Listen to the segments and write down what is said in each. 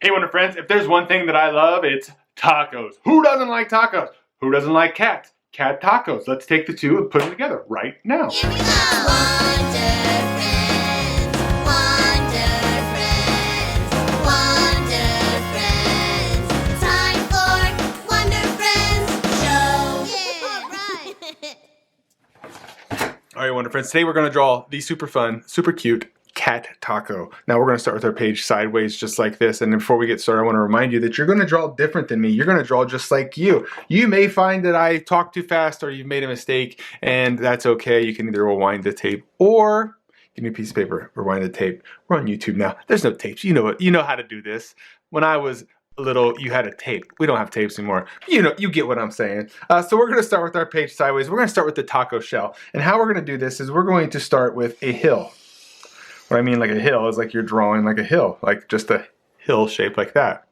Hey Wonder Friends, if there's one thing that I love, it's tacos. Who doesn't like tacos? Who doesn't like cats? Cat tacos. Let's take the two and put them together right now. Here we go! Wonder Friends, time for Wonder Friends show! Yay! Alright Wonder Friends, today we're going to draw the super fun, super cute cat taco. Now we're going to start with our page sideways just like this, and before we get started I want to remind you that you're going to draw different than me. You're going to draw just like you. You may find that I talk too fast or you've made a mistake, and that's okay. You can either rewind the tape or give me a piece of paper, rewind the tape. We're on YouTube now. There's no tapes. You know it. You know how to do this. When I was little, you had a tape. We don't have tapes anymore. You know, you get what I'm saying. So we're going to start with our page sideways. We're going to start with the taco shell, and how we're going to do this is we're going to start with a hill. What I mean like a hill is like you're drawing like a hill, like just a hill shape like that.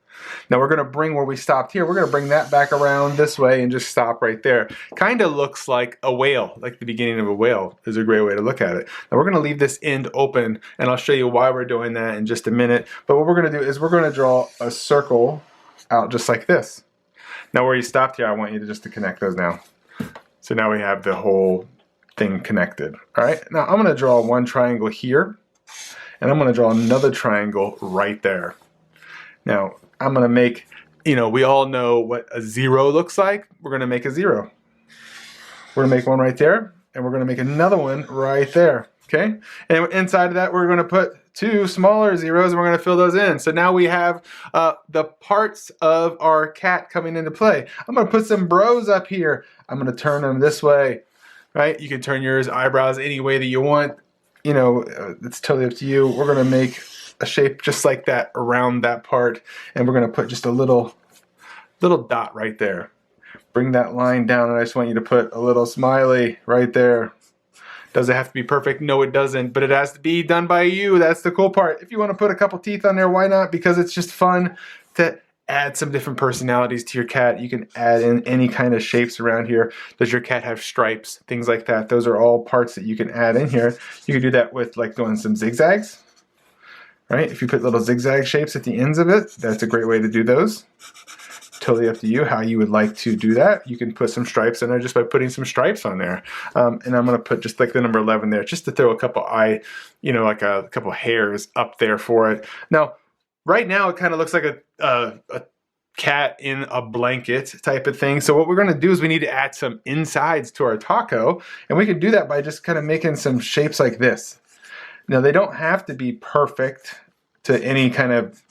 Now we're going to bring where we stopped here, we're going to bring that back around this way and just stop right there. Kind of looks like a whale, like the beginning of a whale is a great way to look at it. Now we're going to leave this end open, and I'll show you why we're doing that in just a minute. But what we're going to do is we're going to draw a circle out just like this. Now where you stopped here, I want you to just to connect those now. So now we have the whole thing connected. All right, now I'm going to draw one triangle here. And I'm going to draw another triangle right there. Now, I'm going to make, we all know what a zero looks like. We're going to make a zero. We're going to make one right there, and we're going to make another one right there. Okay? And inside of that, we're going to put two smaller zeros, and we're going to fill those in. So now we have the parts of our cat coming into play. I'm going to put some brows up here. I'm going to turn them this way. Right? You can turn yours eyebrows any way that you want. It's totally up to you. We're going to make a shape just like that around that part, and we're going to put just a little dot right there. Bring that line down, and I just want you to put a little smiley right there. Does it have to be perfect? No, it doesn't, but it has to be done by you. That's the cool part. If you want to put a couple teeth on there, why not? Because it's just fun to add some different personalities to your cat. You can add in any kind of shapes around here. Does your cat have stripes? Things like that. Those are all parts that you can add in here. You can do that with like doing some zigzags, right? If you put little zigzag shapes at the ends of it, that's a great way to do those. Totally up to you how you would like to do that. You can put some stripes in there just by putting some stripes on there. And I'm going to put just like the number 11 there, just to throw a couple like a couple hairs up there for it. Now, right now, it kind of looks like a cat in a blanket type of thing. So what we're going to do is we need to add some insides to our taco, and we can do that by just kind of making some shapes like this. Now, they don't have to be perfect to any kind of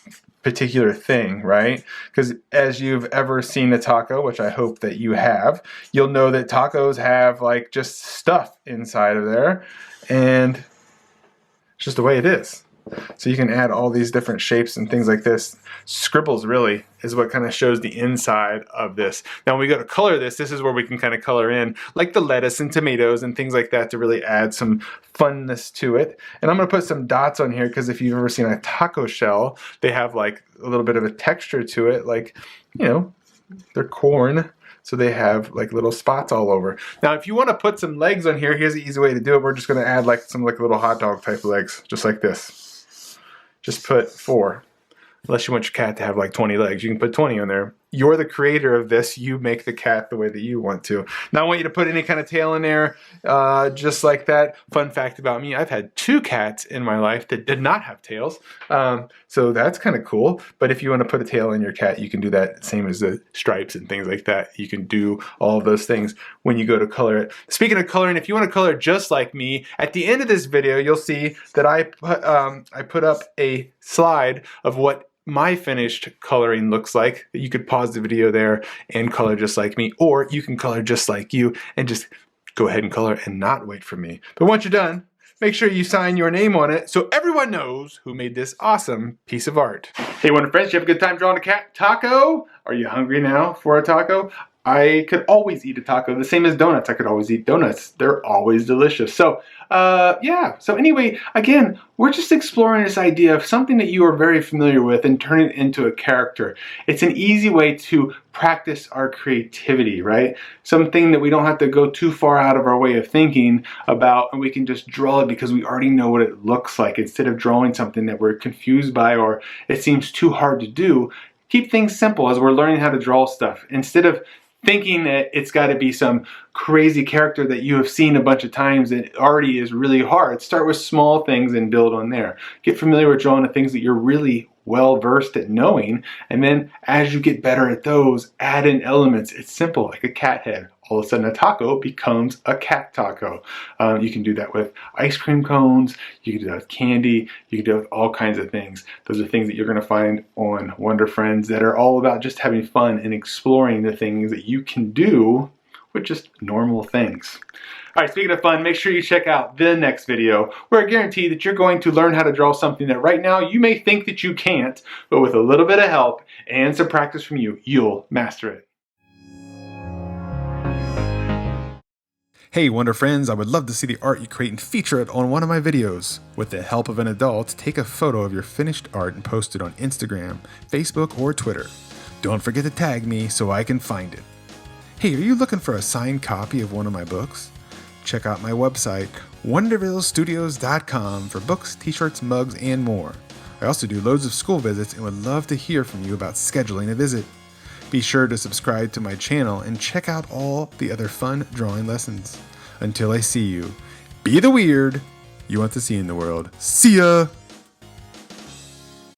particular thing, right? Because as you've ever seen a taco, which I hope that you have, you'll know that tacos have like just stuff inside of there, and it's just the way it is. So you can add all these different shapes and things like this. Scribbles really is what kind of shows the inside of this. Now when we go to color this is where we can kind of color in like the lettuce and tomatoes and things like that to really add some funness to it. And I'm going to put some dots on here because if you've ever seen a taco shell, they have like a little bit of a texture to it, like, they're corn. So they have like little spots all over. Now, if you want to put some legs on here, here's the easy way to do it. We're just going to add like some like little hot dog type legs, just like this. Just put 4. Unless you want your cat to have like 20 legs, you can put 20 on there. You're the creator of this. You make the cat the way that you want to. Now I want you to put any kind of tail in there, just like that. Fun fact about me, I've had 2 cats in my life that did not have tails. So that's kind of cool. But if you want to put a tail in your cat, you can do that. Same as the stripes and things like that. You can do all of those things when you go to color it. Speaking of coloring, if you want to color just like me, at the end of this video, you'll see that I put up a slide of what my finished coloring looks like. You could pause the video there and color just like me, or you can color just like you and just go ahead and color and not wait for me. But once you're done, make sure you sign your name on it so everyone knows who made this awesome piece of art. Hey Wonder Friends, you have a good time drawing a cat taco? Are you hungry now for a taco? I could always eat a taco, the same as donuts. I could always eat donuts. They're always delicious. So, yeah. So anyway, again, we're just exploring this idea of something that you are very familiar with and turn it into a character. It's an easy way to practice our creativity, right? Something that we don't have to go too far out of our way of thinking about, and we can just draw it because we already know what it looks like, instead of drawing something that we're confused by or it seems too hard to do. Keep things simple as we're learning how to draw stuff. Instead of thinking that it's got to be some crazy character that you have seen a bunch of times that already is really hard. Start with small things and build on there. Get familiar with drawing the things that you're really well versed at knowing, and then as you get better at those, add in elements. It's simple, like a cat head. All of a sudden a taco becomes a cat taco. You can do that with ice cream cones, you can do that with candy, you can do that with all kinds of things. Those are things that you're going to find on Wonder Friends that are all about just having fun and exploring the things that you can do with just normal things. Alright, speaking of fun, make sure you check out the next video where I guarantee that you're going to learn how to draw something that right now you may think that you can't, but with a little bit of help and some practice from you, you'll master it. Hey Wonder Friends, I would love to see the art you create and feature it on one of my videos. With the help of an adult, take a photo of your finished art and post it on Instagram, Facebook, or Twitter. Don't forget to tag me so I can find it. Hey, are you looking for a signed copy of one of my books? Check out my website, wondervillestudios.com, for books, t-shirts, mugs, and more. I also do loads of school visits and would love to hear from you about scheduling a visit. Be sure to subscribe to my channel and check out all the other fun drawing lessons. Until I see you, be the weird you want to see in the world. See ya!